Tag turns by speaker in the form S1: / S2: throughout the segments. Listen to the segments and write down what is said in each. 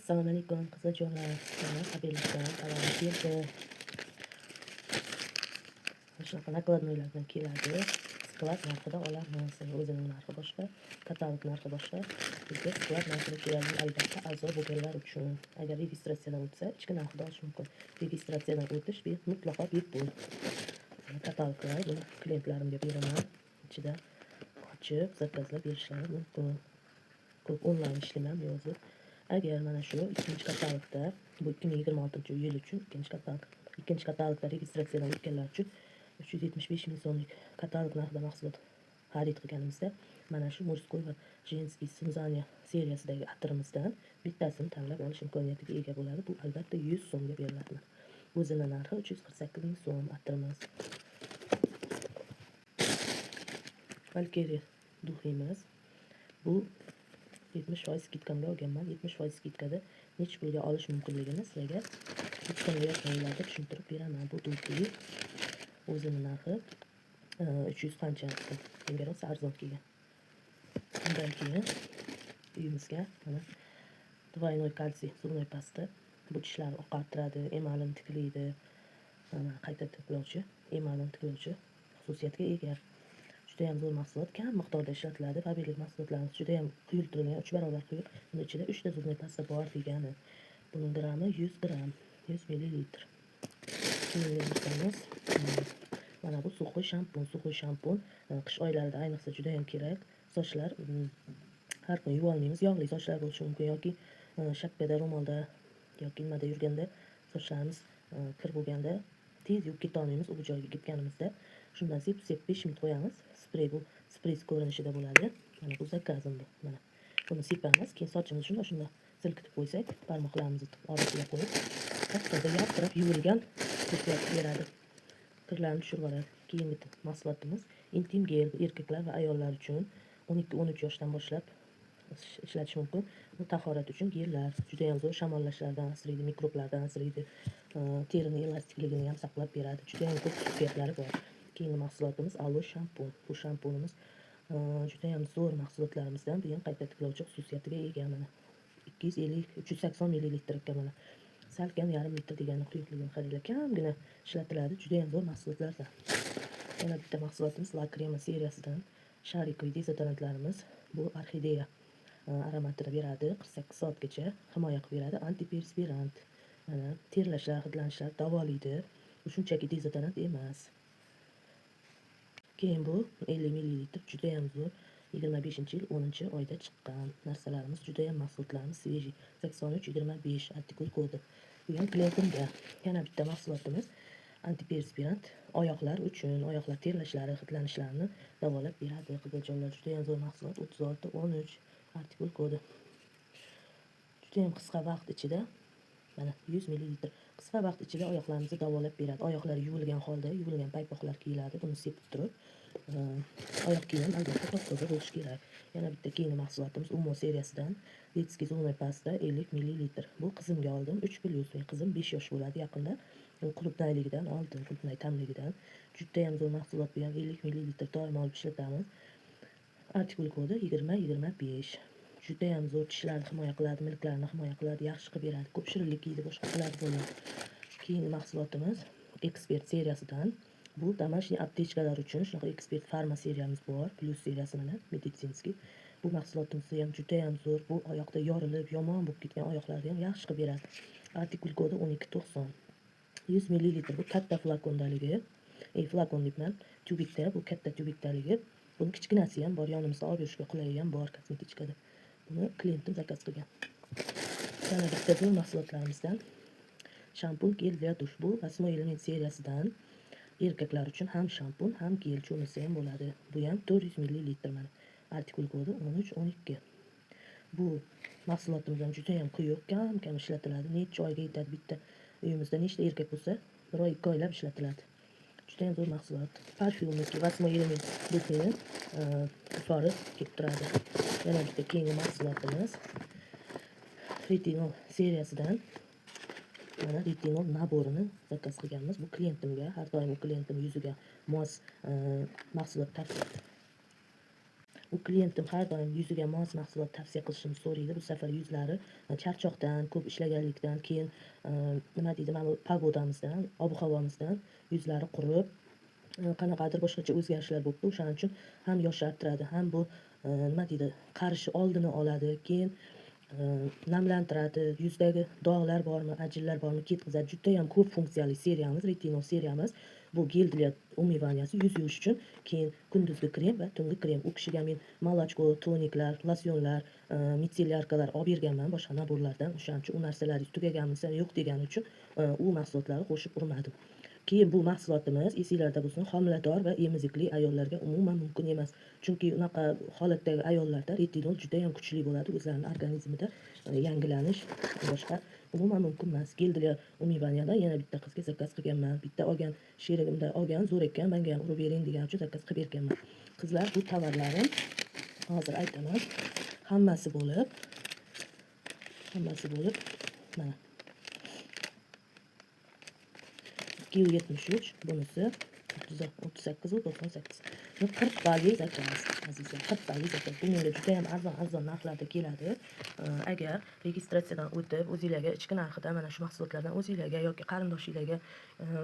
S1: Assalomu alaykum qizajonlar. Mana haberlikdan xabarim keldi. Shunaqa nakladnoylardan keladi. Sklad narxida olamiz. O'zining narxi boshqa, katalog narxi boshqa. Bizga sklad narxida keladi. Albatta a'zo bo'lganlar uchun. Agar registratsiyadan o'tsa, ichki narxida olish mumkin. Registratsiyadan o'tish mutlaqo bepul. Kataloglar buni klientlarimga beraman. Ichida ochib zakazlab berishlari mumkin. Ko'p onlayn ishlayman yozib. Agar mana shu ikkinchi katalogda, bu 2026-yil uchun ikkinchi katalogda registratsiyadan o'tganlar uchun 375 ming so'mlik katalog narxida mahsulot xarid qilganimizda, mana shu murskoy va женский Sunzanya seriyasidagi atirimizdan bittasini tanlab olish imkoniyatiga ega bo'ladi. Bu albatta 100 so'mga beriladi. O'zining narxi 348 ming so'm atirimiz. Valkyrie duximiz. Bu 70% skidkamga olganman. 70% skidkada necha pulga olish mumkinligini sizlarga videolarda tushuntirib beraman. Bu duxi o'zining narxi 300 qancha, menga rosa arzon kelgan. Undan keyin uyimizga mana двойной kalsiy zubnoy pasta. Bu tishlarni oqartiradi, emalini tiklaydi. Qayta tiklovchi, emalini tiklovchi xususiyatga ega. Juda ham zo'r mahsulot, kam miqdorda ishlatiladi. Fabriklik mahsulotlarimiz juda ham quyultirilgan, 3 barobar quyuq. Buning ichida 3 ta zubnoy pasta bor degani. Buning grammi 100 gram, 100 millilitr. Mana bu suxoy shampun. Qish oylarida ayniqsa juda ham kerak. Sochlar har kun yuvolmaymiz, yog'li sochlar bo'lishi mumkin yoki shapkada, ro'molda yoki nimada yurganda sochlarimiz kir bo'lganda tez yuvib keta olmaymiz. U joyga ketganimizda shundan sep 5 minut qo'yamiz. Bu sprey ko'rinishida bo'ladi. Mana bu zakazim bu. Mana buni sepamiz, keyin sochimizni shunday silkitib qo'ysak, barmoqlarimizni orasiga qo'yib, qattiq yoptirib yuvilgan hissiyat beradi. Kirlarni tushirib oladi. Keyingi mahsulotimiz intim gel, erkaklar va ayollar uchun 12-13 yoshdan boshlab ishlatish mumkin. Bu tahorat uchun gellar. Juda ham zo'r, shamollashlardan asraydi, mikroblardan asraydi. Terining elastikligini ham saqlab beradi. Juda ham ko'p xususiyatlari bor. Keyingi mahsulotimiz aloe shampun. Bu shampunimiz juda ham zo'r mahsulotlarimizdan, bu ham qayta tiklovchi xususiyatiga ega. Mana 380 millilitr mana. Salkam yarim litr degani quyuqligini qaranglar, kamgina ishlatiladi. Juda ham zo'r mahsulotlardan. Yana bitta mahsulotimiz La Crema seriyasidan sharikoy dezodorantlarimiz. Bu orxideya aromatini beradi, 48 soatgacha himoya qilib beradi. Antiperspirant. Mana terlashlar, hidlanishlar davolaydi. Bu shunchaki dezodorant emas. Keyin bu 50 millilitr juda ham zo'r. 25-yil 10-oyda chiqqan narsalarimiz, juda ham mahsulotlarimiz sveji. 83-25 artikul kodi. Bu ham klientimga. Yana bitta mahsulotimiz antiperspirant, oyoqlar uchun, oyoqlar terlashlari, hidlanishlarni davolab beradi. Qizajonlar, juda ham zo'r mahsulot. 36-13 artikul kodi. Juda ham qisqa vaqt ichida mana 100 millilitr qisqa vaqt ichida oyoqlarimizni davolab beradi. Oyoqlar yuvilgan holda, yuvilgan paypoqlar kiyiladi. Buni sepib turib, oyoq kiyim albatta toza bo'lishi kerak. Yana bitta keyingi mahsulotimiz Umo seriyasidan detskiy zubnoy pasta 50 millilitr. Bu qizimga oldim. 3+. Qizim 5 yosh bo'ladi yaqinda. Qulupnayligidan oldim, qulupnay tamligidan. Juda ham zo'r mahsulot, bu ham 50 millilitr doim olib ishlatamiz. Artikul kodi 20-25. Juda ham zo'r, tishlarni himoya qiladi, milklarni himoya qiladi, yaxshi qilib beradi. Ko'p shirinlik yeydi, boshqa qiladi buni. Keyingi mahsulotimiz Expert seriyasidan. Bu домашний aptechkalar uchun shunaqa Expert Pharma seriyamiz bor, Plus seriyasi mana meditsinskiy. Bu mahsulotimiz ham juda ham zo'r. Bu oyoqda yorilib, yomon bo'lib ketgan oyoqlarni ham yaxshi qilib beradi. Artikul kodi 12.90. 100 millilitr bu katta flakondaligi. Flakon deyman, tubikda, bu katta tubikdaligi. Buni kichkinasi ham bor, yonimizda olib yurishga qulay ham bor kosmetichkada. Buni klientim zakaz qilgan. Yana bitta bu mahsulotlarimizdan shampun gel для dush. Bu 8 seriyasidan erkaklar uchun ham shampun, ham gel cho'milsa ham bo'ladi. Bu ham 400 millilitr mana. Artikul kodi 13-12. Bu mahsulotimiz ham juda ham quyuq, kam ishlatiladi. Necha oyga yetadi bitta uyimizda nechta erkak bo'lsa, 1-2 oylab ishlatiladi. Juda ham zo'r mahsulot. Parfyumniki 8 duxini ifori kelib turadi. Yana bitta keyingi mahsulotimiz retinol seriyasidan mana retinol naborini zakaz qilganmiz. Bu klientimga, har doim klientim yuziga mos mahsulot tavsiya. u klientim har doim yuziga mos mahsulot tavsiya qilishimni so'raydi. Bu safar yuzlari charchoqdan, ko'p ishlaganlikdan, keyin nima deydi, mana bu pогодамizdan, ob-havomizdan yuzlari qurib, qanaqadir boshqacha o'zgarishlar bo'libdi. O'shaning uchun ham yoshartiradi, ham bu nima deydi, qarishi oldini oladi, keyin namlantiradi, yuzdagi dog'lar bormi, ajinlar bormi ketkazadi. Judayam ko'p funksiyali seriyamiz, retinol seriyamiz. Bu gel для умыванияsi, yuz yuvish uchun, keyin kunduzgi krem va tungi krem. U kishiga men молочко, toniklar, losyonlar, mitsellarkalar olib berganman boshqa naborlardan. O'shaning uchun u narsalaringiz tugaganmisa yo'q degani uchun u mahsulotlarni qo'shib urmadim. Keyin bu mahsulotimiz esinglarda bo'lsin, homilador va emizikli ayollarga umuman mumkin emas. Chunki unaqa holatdagi ayollarda retinol juda ham kuchli bo'ladi. O'zlarining organizmida yangilanish boshqa umuman mumkin emas. Gel для умыванияdan yana bitta qizga zakaz qilganman. Bitta olgan sherigimda olgan, zo'r ekan, menga ham urib bering degani uchun zakaz qilib berganman. Qizlar, bu tovarlarim hozir aytaman. Hammasi bo'lib mana 273, bunisi 38 u 98. 40 balli zakaz azizlar, 40 balli zakaz. Bu menga juda ham arzon narxlarda keladi. Agar registratsiyadan o'tib o'zingizlarga ichki narxida mana shu mahsulotlardan o'zingizlarga yoki qarindoshingizlarga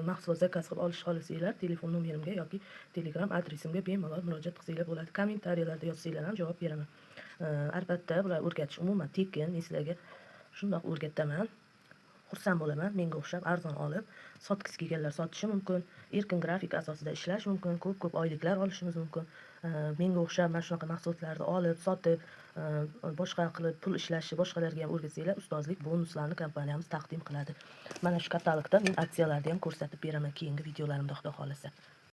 S1: mahsulot zakaz qilib olish xohlasanglar, telefon nomerimga yoki Telegram adresimga bemalol murojaat qilsanglar bo'ladi. Kommentariyalarda yozsanglar ham javob beraman. Albatta, bular o'rgatish umuman tekin. Men sizlarga shundoq o'rgataman. Xursand bo'laman. Menga o'xshab arzon olib, sotgisi kelganlar sotishi mumkin. Erkin grafik asosida ishlash mumkin. Ko'p oyliklar olishimiz mumkin. Menga o'xshab mana shunaqa mahsulotlarni olib, sotib, boshqa qilib pul ishlashni boshqalarga ham o'rgatsanglar, ustozlik bonuslarni kompaniyamiz taqdim qiladi. Mana shu katalogda men aksiyalarni ham ko'rsatib beraman keyingi videolarimda, Xudo xolasa.